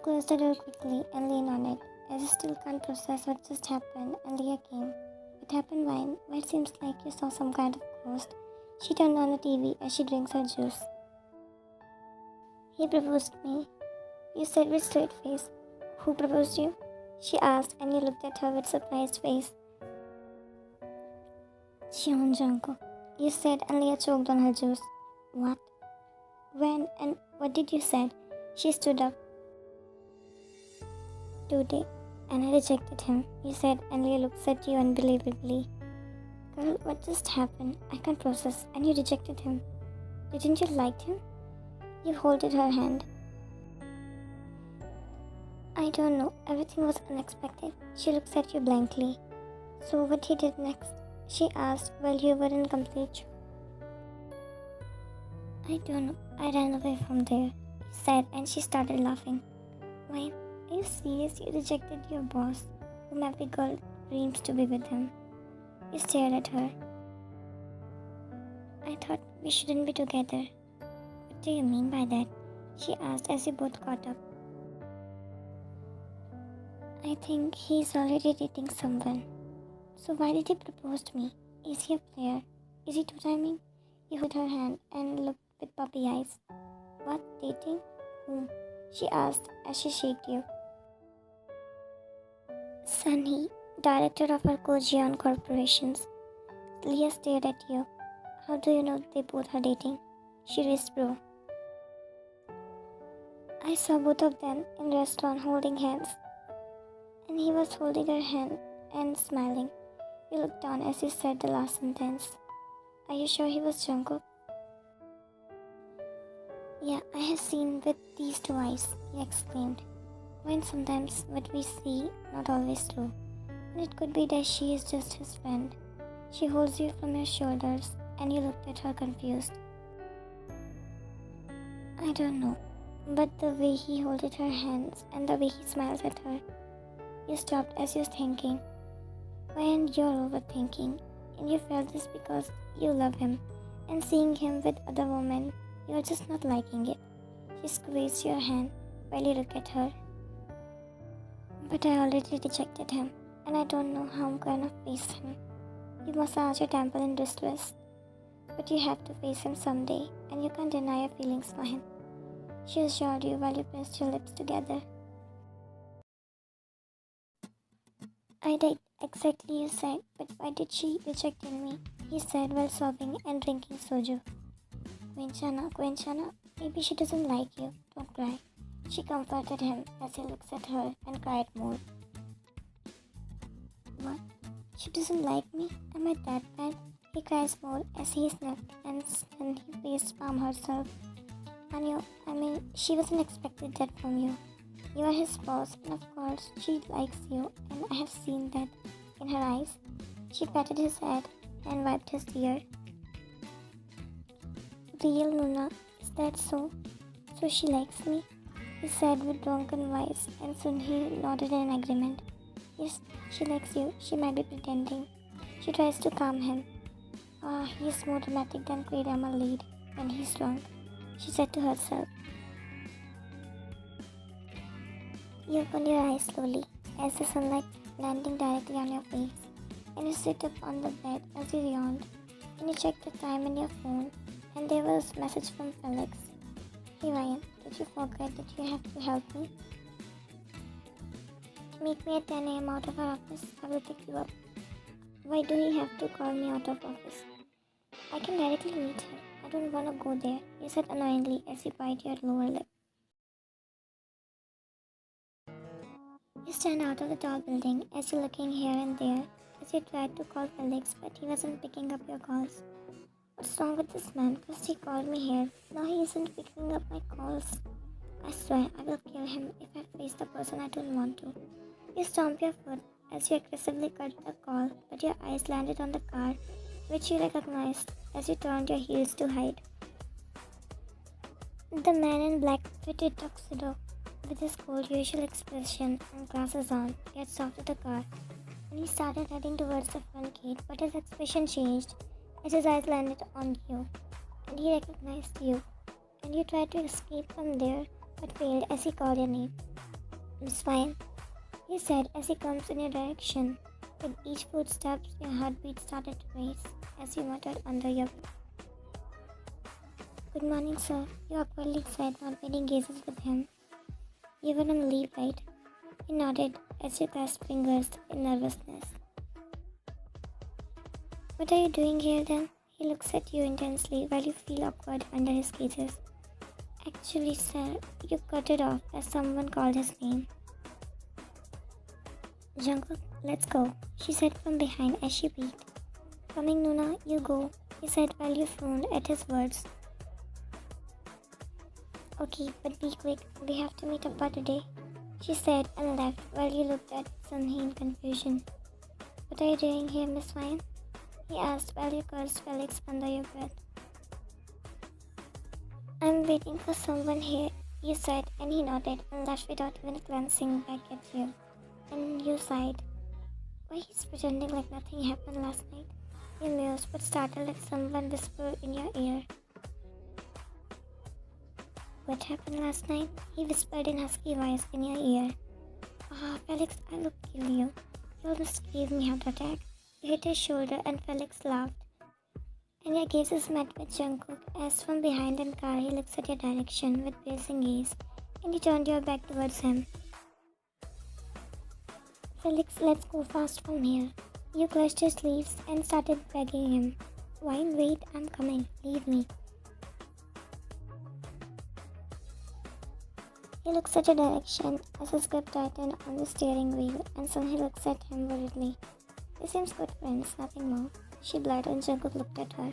closed the door quickly and leaned on it, as you still can't process what just happened, and Leah came. What happened when? Why it seems like you saw some kind of ghost. She turned on the TV as she drinks her juice. He proposed me, you said with straight face. Who proposed you? She asked, and you looked at her with surprised face. Cheon Jungkook, you said, and Leah choked on her juice. What? When and what did you say? She stood up. Today, and I rejected him, you said, and Leah looks at you unbelievably. Girl, what just happened? I can't process, and you rejected him. Didn't you like him? You holded her hand. I don't know, everything was unexpected. She looks at you blankly. So what he did next? She asked while you were in complete shock. I don't know, I ran away from there, he said, and she started laughing. Why, are you serious? You rejected your boss, whom every girl dreams to be with him. You stared at her. I thought we shouldn't be together. What do you mean by that? She asked as you both caught up. I think he's already dating someone. So why did he propose to me? Is he a player? Is he two-timing? You held her hand and looked with puppy eyes. What? Dating? Whom? She asked as she shook you. Sunny, director of our Kojion Corporations. Leah stared at you. How do you know they both are dating? She raised bro. I saw both of them in restaurant holding hands. And he was holding her hand and smiling. You looked down as you said the last sentence. Are you sure he was Jungkook? Yeah, I have seen with these two eyes, he exclaimed. When sometimes what we see, not always true. And it could be that she is just his friend. She holds you from your shoulders, and you looked at her confused. I don't know, but the way he holded her hands and the way he smiles at her. You stopped as you were thinking. Why, and you're overthinking, and you felt this because you love him, and seeing him with other women, you're just not liking it. She squeezed your hand while you looked at her. But I already rejected him, and I don't know how I'm gonna face him. You massage your temple in distress, but you have to face him someday, and you can't deny your feelings for him. She assured you while you pressed your lips together. I did exactly you said, but why did she reject me? He said while sobbing and drinking soju. Quenchana, maybe she doesn't like you. Don't cry. She comforted him as he looks at her and cried more. What? She doesn't like me? Am I that bad? He cries more as he sniffed and then he faced palm herself. She wasn't expected that from you. You are his boss, and of course, she likes you, and I have seen that in her eyes. She patted his head and wiped his tear. Real Luna, is that so? So she likes me? He said with drunken voice, and soon he nodded in agreement. Yes, she likes you. She might be pretending. She tries to calm him. He's more dramatic than K-drama lead when he's drunk, she said to herself. You open your eyes slowly as the sunlight landing directly on your face, and you sit up on the bed as you yawned, and you check the time in your phone, and there was a message from Felix. Hey Ryan, did you forget that you have to help me? Meet me at 10 a.m. out of our office. I will pick you up. Why do you have to call me out of office? I can directly meet him. I don't want to go there, you said annoyingly as you bite your lower lip. You stand out of the tall building as you're looking here and there as you tried to call Felix, but he wasn't picking up your calls. What's wrong with this man? First he called me here, now he isn't picking up my calls. I swear I will kill him if I face the person I don't want to. You stomp your foot as you aggressively cut the call, but your eyes landed on the car, which you recognized as you turned your heels to hide. The man in black fitted tuxedo, with his cold usual expression and glasses on, gets off of the car, and he started heading towards the front gate, but his expression changed as his eyes landed on you, and he recognized you, and you tried to escape from there, but failed as he called your name. Miss Fine, he said as he comes in your direction. With each footstep, your heartbeat started to race as you muttered under your breath. Good morning, sir, you awkwardly said, not meeting gazes with him. You were on leave, right? He nodded as you clasped fingers in nervousness. What are you doing here then? He looks at you intensely while you feel awkward under his gazes. Actually, sir, you cut it off as someone called his name. Jungkook, let's go, she said from behind as she peeked. Coming, Nuna, you go, he said while you frowned at his words. Okay, but be quick, we have to meet Appa today, she said and left while you looked at Sunhee in confusion. What are you doing here, Miss Fine? He asked while you cursed Felix under your breath. I'm waiting for someone here, you said, and he nodded and left without even glancing back at you. And you sighed. Why he's pretending like nothing happened last night? You mused but startled at someone whispered in your ear. What happened last night? He whispered in husky voice in your ear. Ah, Felix, I will kill you. You almost gave me a heart attack. You hit his shoulder and Felix laughed. And your gazes met with Jungkook as from behind the car he looks at your direction with piercing gaze and you turned your back towards him. Felix, let's go fast from here. You clutched his sleeves and started begging him. Wine, wait, I'm coming. Leave me. He looks at your direction as his grip tightened on the steering wheel and Sunhee looks at him worriedly. They seem good friends, nothing more. She blurted and Jungkook looked at her.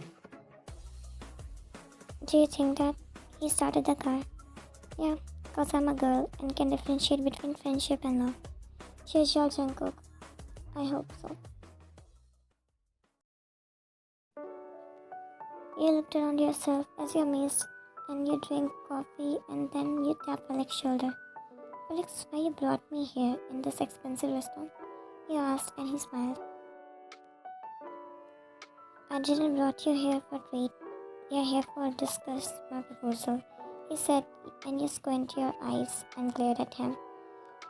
Do you think that? He started the car. Yeah, cause I'm a girl and can differentiate between friendship and love. Cheers, y'all, Jungkook. I hope so. You looked around yourself as you're amazed and you drink coffee and then you tap Felix's shoulder. Felix, why you brought me here in this expensive restaurant? He asked and he smiled. I didn't brought you here for treat. You're here for discuss my proposal, he said, and you squint your eyes and glared at him.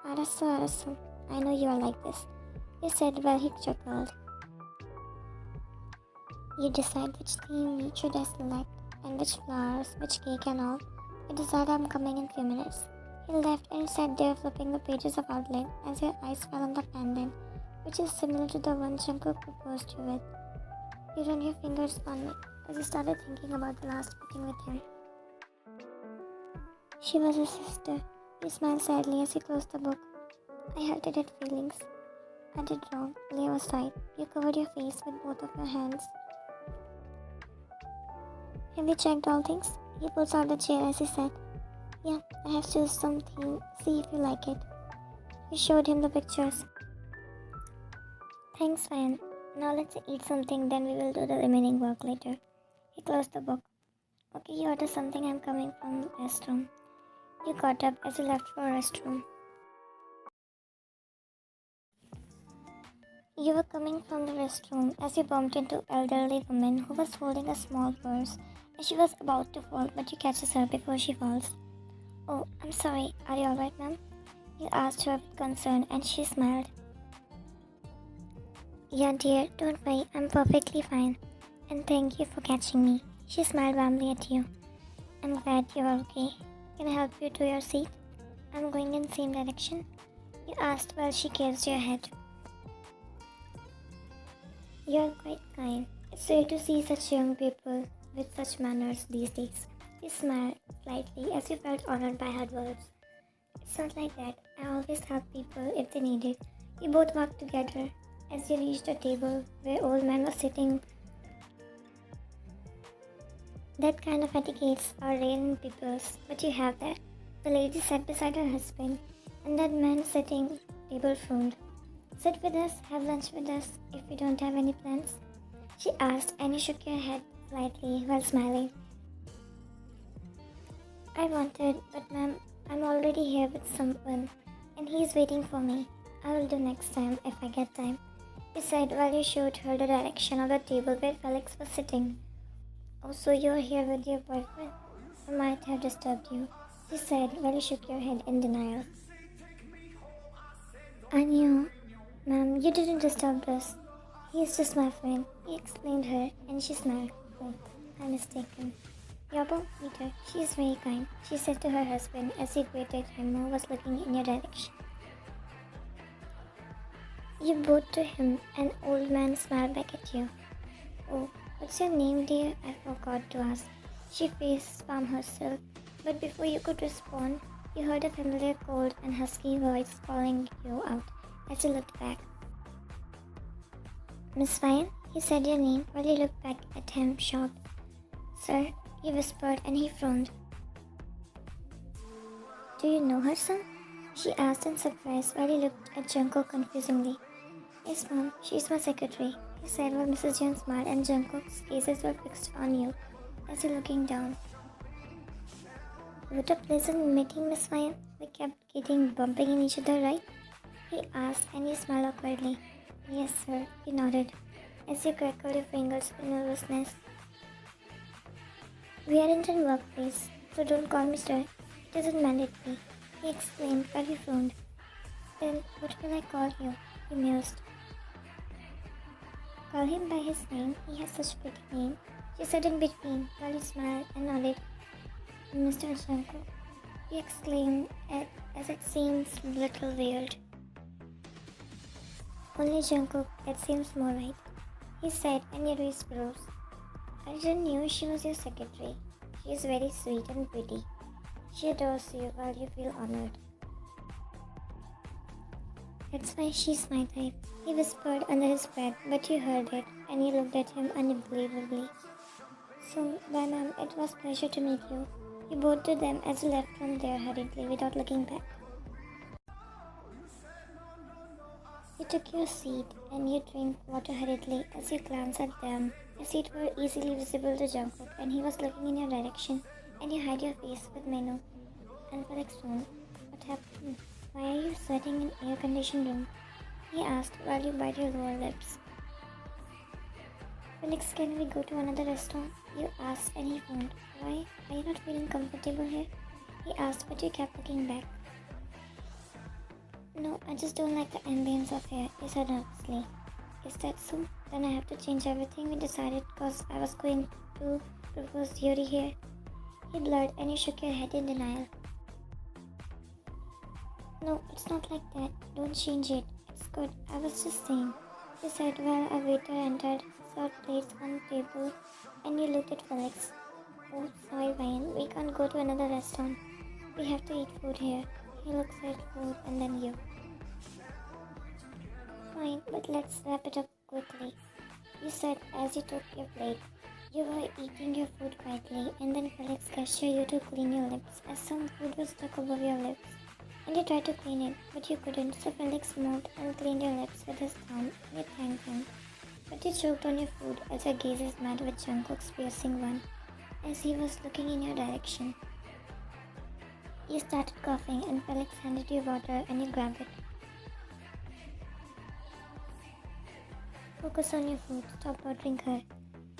Arasu, I know you are like this, he said while he chuckled. You decide which theme should I select, and which flowers, which cake and all. I decide I'm coming in few minutes. He left and sat there flipping the pages of outline as your eyes fell on the pendant, which is similar to the one Jungkook proposed you with. You run your fingers on it as you started thinking about the last meeting with him. She was his sister. You smiled sadly as you closed the book. I hurted at feelings. I did wrong. Leah was right. You covered your face with both of your hands. Have you checked all things? He pulls out the chair as he said. Yeah, I have chosen something. See if you like it. You showed him the pictures. Thanks, Ryan. Now let's eat something, then we will do the remaining work later. He closed the book. Okay, you order something, I'm coming from restroom. You got up as you left for restroom. You were coming from the restroom as you bumped into an elderly woman who was holding a small purse and she was about to fall but you catches her before she falls. Oh, I'm sorry. Are you alright, ma'am? You asked her with concern and she smiled. Yeah, dear, don't worry, I'm perfectly fine. And thank you for catching me. She smiled warmly at you. I'm glad you are okay. Can I help you to your seat? I'm going in the same direction. You asked while she kissed your head. You're quite kind. It's rare to see such young people with such manners these days. You smiled slightly as you felt honored by her words. It's not like that. I always help people if they need it. You both walked together as you reached a table where old man was sitting. That kind of etiquettes are rare in peoples, but you have that. The lady sat beside her husband, and that man sitting table frowned. Sit with us, have lunch with us, if you don't have any plans? She asked, and you shook your head slightly while smiling. I wanted, but ma'am, I'm already here with someone, and he's waiting for me. I will do next time if I get time, he said while you showed her the direction of the table where Felix was sitting. Oh, so you're here with your boyfriend? I might have disturbed you, she said while you shook your head in denial. I knew, ma'am, you didn't disturb us. He's just my friend, he explained her, and she smiled. Oh, I'm mistaken. Yabo, meet her. She is very kind, she said to her husband as he greeted him who was looking in your direction. You bowed to him. An old man smiled back at you. Oh, what's your name, dear? I forgot to ask. She face palmed herself, but before you could respond, you heard a familiar cold and husky voice calling you out as you looked back. Miss Ryan, he said your name while you looked back at him, shocked. Sir, he whispered and he frowned. Do you know her, son? She asked in surprise while he looked at Jungkook confusingly. Yes, ma'am, she's my secretary, he said while Mrs. Jung smiled and Jungkook's gazes were fixed on you as you're looking down. What a pleasant meeting, Miss Ryan. We kept getting bumping in each other, right? He asked and he smiled awkwardly. Yes, sir, he nodded as you crackled your fingers in nervousness. We aren't in workplace, so don't call me sir. It isn't mandatory, he exclaimed while he frowned. Then what will I call you? He mused. Call him by his name, he has such a pretty name, she said in between while he smiled and nodded. Mr. Jungkook, he exclaimed as it seems a little weird. Only Jungkook, that seems more right, he said and he raised brows. I didn't know she was your secretary. She is very sweet and pretty. She adores you while you feel honored. That's why she's my type, he whispered under his breath, but you heard it and you looked at him unbelievably. So, bye ma'am, it was a pleasure to meet you. You bowed to them as you left from there hurriedly without looking back. You took your seat and you drank water hurriedly as you glanced at them. Your seat were easily visible to Jungkook and he was looking in your direction and you hid your face with Menu and Felix phone. What happened? Why are you sweating in air-conditioned room? He asked while you bite your lower lips. Felix, can we go to another restaurant? You asked and he phoned. Why? Are you not feeling comfortable here? He asked but you kept looking back. No, I just don't like the ambience of here, you said nervously. Is that so? Then I have to change everything we decided because I was going to propose Yuri here. He blurred and you shook your head in denial. No, it's not like that. Don't change it. It's good. I was just saying. He said while a waiter entered, served plates on the table, and you looked at Felix. Oh, sorry, Ryan. We can't go to another restaurant. We have to eat food here. He looks at food and then you. Fine, but let's wrap it up quickly, you said as you took your plate. You were eating your food quietly and then Felix gestured you to clean your lips as some food was stuck above your lips. And you tried to clean it, but you couldn't, so Felix moved and cleaned your lips with his thumb and you thanked him. But you choked on your food as your gazes met with Jungkook's piercing one as he was looking in your direction. You started coughing and Felix handed you water and you grabbed it. Focus on your food, stop bothering her.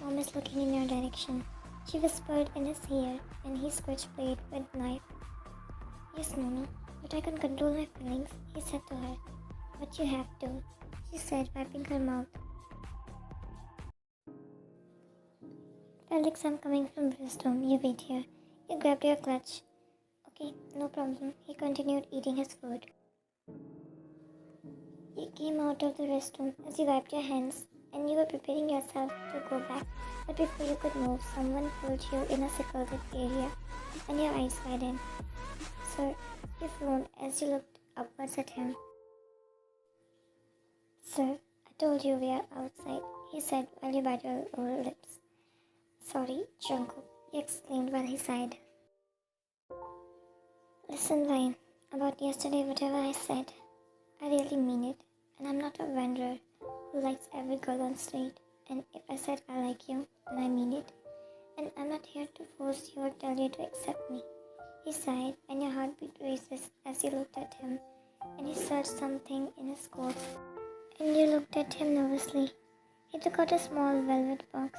Mom is looking in your direction. She whispered in his ear and he scratched plate with knife. Yes, Mona, but I can control my feelings, he said to her. But you have to, she said, wiping her mouth. Felix, I'm coming from the restroom. You wait here. You grabbed your clutch. Okay, no problem. He continued eating his food. You came out of the restroom as you wiped your hands and you were preparing yourself to go back. But before you could move, someone pulled you in a secluded area and your eyes widened. Sir, you frowned as you looked upwards at him. Sir, I told you we are outside, he said while you bit your lower lips. Sorry, Jungkook, he exclaimed while he sighed. Listen, Ryan, about yesterday, whatever I said, I really mean it, and I'm not a wanderer who likes every girl on street, and if I said I like you, then I mean it, and I'm not here to force you or tell you to accept me. He sighed, and your heartbeat races as you looked at him, and he searched something in his coat, and you looked at him nervously. He took out a small velvet box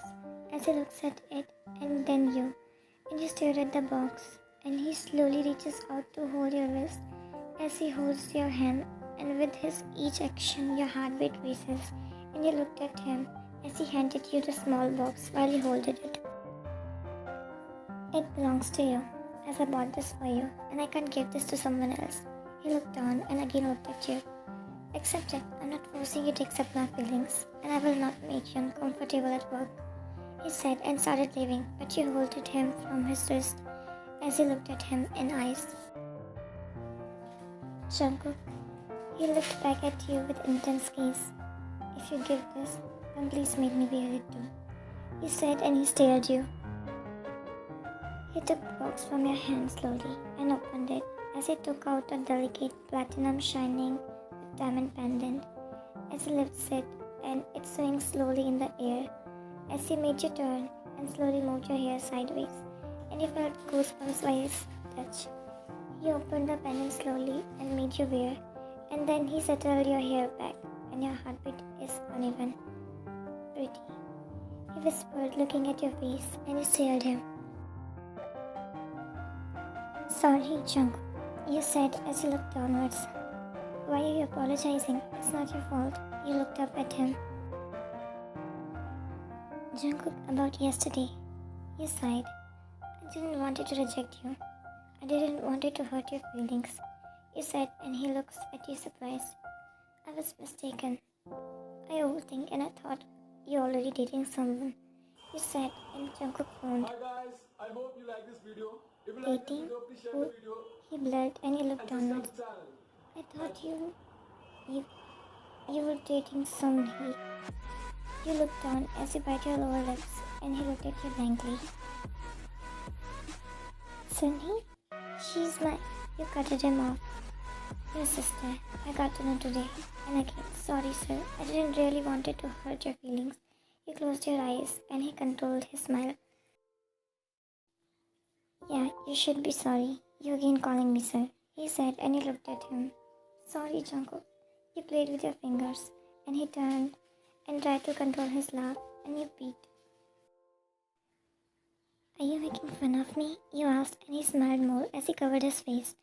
as he looks at it, and then you, and you stared at the box, and he slowly reaches out to hold your wrist as he holds your hand and with his each action, your heartbeat races, and you looked at him as he handed you the small box while he held it. It belongs to you, as I bought this for you, and I can't give this to someone else. He looked down and again looked at you. Accept it. I'm not forcing you to accept my feelings, and I will not make you uncomfortable at work, he said and started leaving, but you held him from his wrist as he looked at him in eyes. Jungkook, he looked back at you with intense gaze. If you give this, then please make me wear it too, he said and he stared you. He took the box from your hand slowly and opened it as he took out a delicate platinum shining with diamond pendant. As he lifts it and it swings slowly in the air as he made you turn and slowly moved your hair sideways, and you felt goosebumps by his touch. He opened the pendant slowly and made you wear, and then he settled your hair back and your heartbeat is uneven. Pretty, he whispered looking at your face, and you stared him. Sorry, Jungkook, you said as you looked downwards. Why are you apologizing? It's not your fault. You looked up at him. Jungkook, about yesterday. You sighed. I didn't want it to reject you. I didn't want it to hurt your feelings, you said, and he looks at you surprised. I was mistaken. I overthink and I thought you're already dating someone, you said, and Jungkook phoned. Hi guys, I hope you like this video. If you like this Dating? video, please share Who? the video He blurred and he looked and subscribe downwards. to the channel. I thought you were dating someone. You looked down as you bite your lower lips, and he looked at you blankly. Sunny? She's my... You cutted him off. Your sister. I got to know today. And again, sorry sir, I didn't really want it to hurt your feelings. You closed your eyes, and he controlled his smile. Yeah, you should be sorry. You again calling me sir, he said, and he looked at him. Sorry, Jungkook. You played with your fingers, and he turned and tried to control his laugh, and you peeked. Are you making fun of me? You asked, and he smiled more as he covered his face.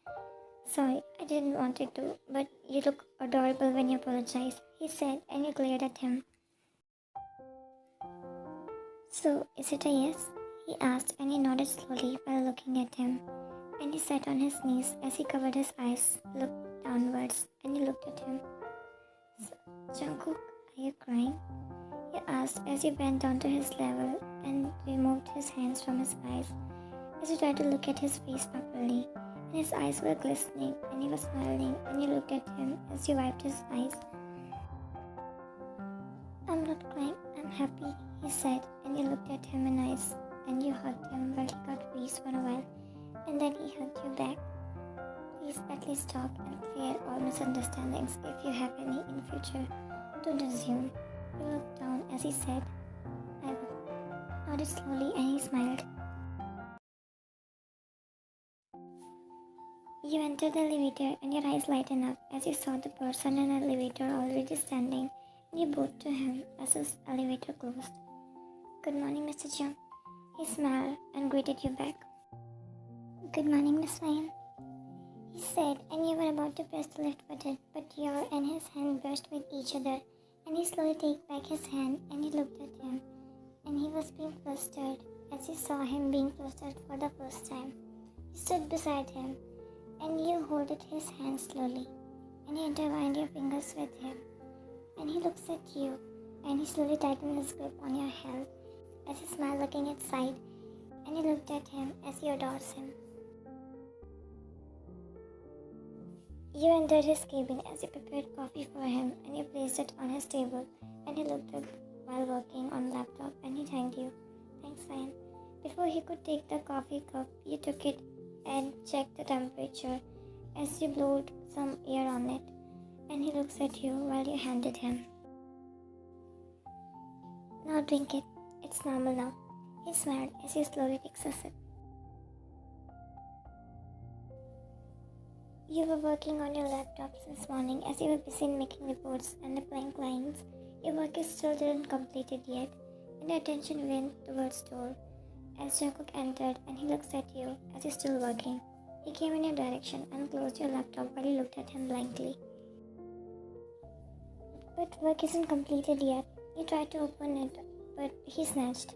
Sorry, I didn't want it to, but you look adorable when you apologize, he said, and you glared at him. So, is it a yes? He asked, and he nodded slowly while looking at him, and he sat on his knees as he covered his eyes, looked downwards, and he looked at him. Jungkook, are you crying? He asked as he bent down to his level and removed his hands from his eyes as he tried to look at his face properly, and his eyes were glistening, and he was smiling, and you looked at him as you wiped his eyes. I'm not crying, I'm happy, he said, and you looked at him in eyes, and you hugged him while he got peace for a while, and then he hugged you back. Please at least talk and clear all misunderstandings if you have any in future. Don't assume. You looked down as he said, I will. Nodded slowly and he smiled. You entered the elevator and your eyes lightened up as you saw the person in the elevator already standing, and you bowed to him as his elevator closed. Good morning, Mr. Jung. He smiled and greeted you back. Good morning, Miss Ryan, he said, and you were about to press the lift button, but your and his hand brushed with each other, and he slowly took back his hand and you looked at him, and he was being flustered as you saw him being flustered for the first time. You stood beside him, and you holded his hand slowly, and you intertwined your fingers with him, and he looks at you, and he slowly tightened his grip on your hand as he smiled looking inside, and you looked at him as you adores him. You entered his cabin as you prepared coffee for him, and you placed it on his table, and he looked up while working on laptop, and he thanked you. Thanks, Ryan. Before he could take the coffee cup, you took it and checked the temperature as you blowed some air on it, and he looks at you while you handed him. Now drink it. It's normal now. He smiled as he slowly takes a sip. You were working on your laptop since morning as you were busy making reports and replying clients. Your work is still didn't completed yet, and your attention went towards door as Jungkook entered, and he looks at you as you're still working. He came in your direction and closed your laptop while you looked at him blankly. But work isn't completed yet. You try to open it, but he snatched.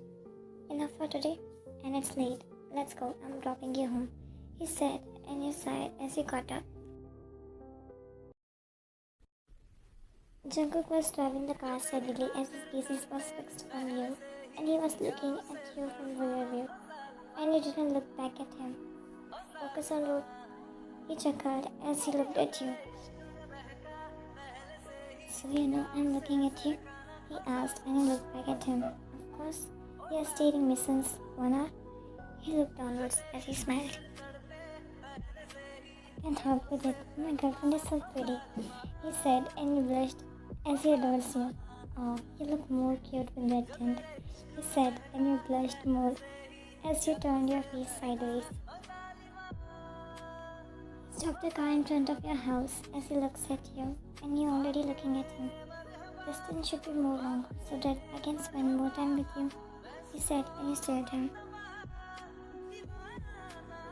Enough for today, and it's late. Let's go, I'm dropping you home, he said, and you sighed as you got up. Jungkook was driving the car steadily as his gaze was fixed on you, and he was looking at you from the rear view, and you didn't look back at him. Focus on road, he chuckled as he looked at you. So you know I'm looking at you? He asked, and you looked back at him. Of course, you are staring me since 1 hour. He looked downwards as he smiled. Can't help with it. My girlfriend is so pretty, he said, and you blushed as he adores you. Oh, you look more cute with that tint, he said, and you blushed more as you turned your face sideways. Stop the car in front of your house as he looks at you, and you're already looking at him. Distance should be more long so that I can spend more time with you, he said, and you stared at him.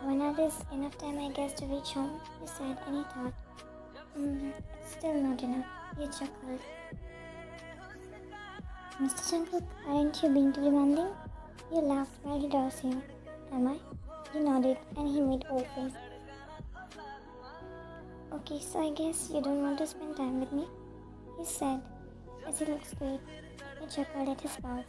1 hour is enough time, I guess, to reach home, he said, and he thought, it's still not enough, he chuckled. Mr. Jungkook, aren't you being too demanding? You laughed while he does you. Am I? He nodded, and he made old face. Okay, so I guess you don't want to spend time with me, he said, as he looked straight. He chuckled at his mouth.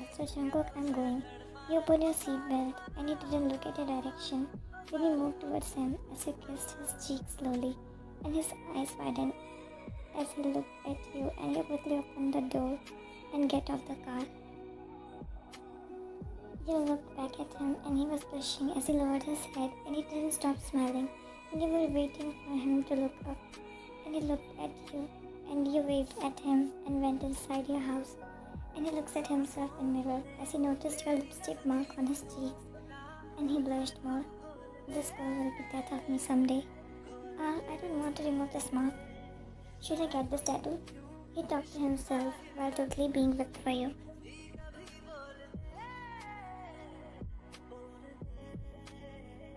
Mr. Jungkook, I'm going. You put your seatbelt, and he didn't look at your direction. Then he moved towards him as you kissed his cheek slowly, and his eyes widened as he looked at you, and you quickly opened the door and get off the car. You looked back at him, and he was blushing as he lowered his head, and he didn't stop smiling. And you were waiting for him to look up, and he looked at you, and you waved at him and went inside your house. And he looks at himself in the mirror as he noticed your lipstick mark on his cheeks, and he blushed more. This girl will be that of me someday. I don't want to remove this mark. Should I get this tattoo? He talked to himself while totally being whipped for you.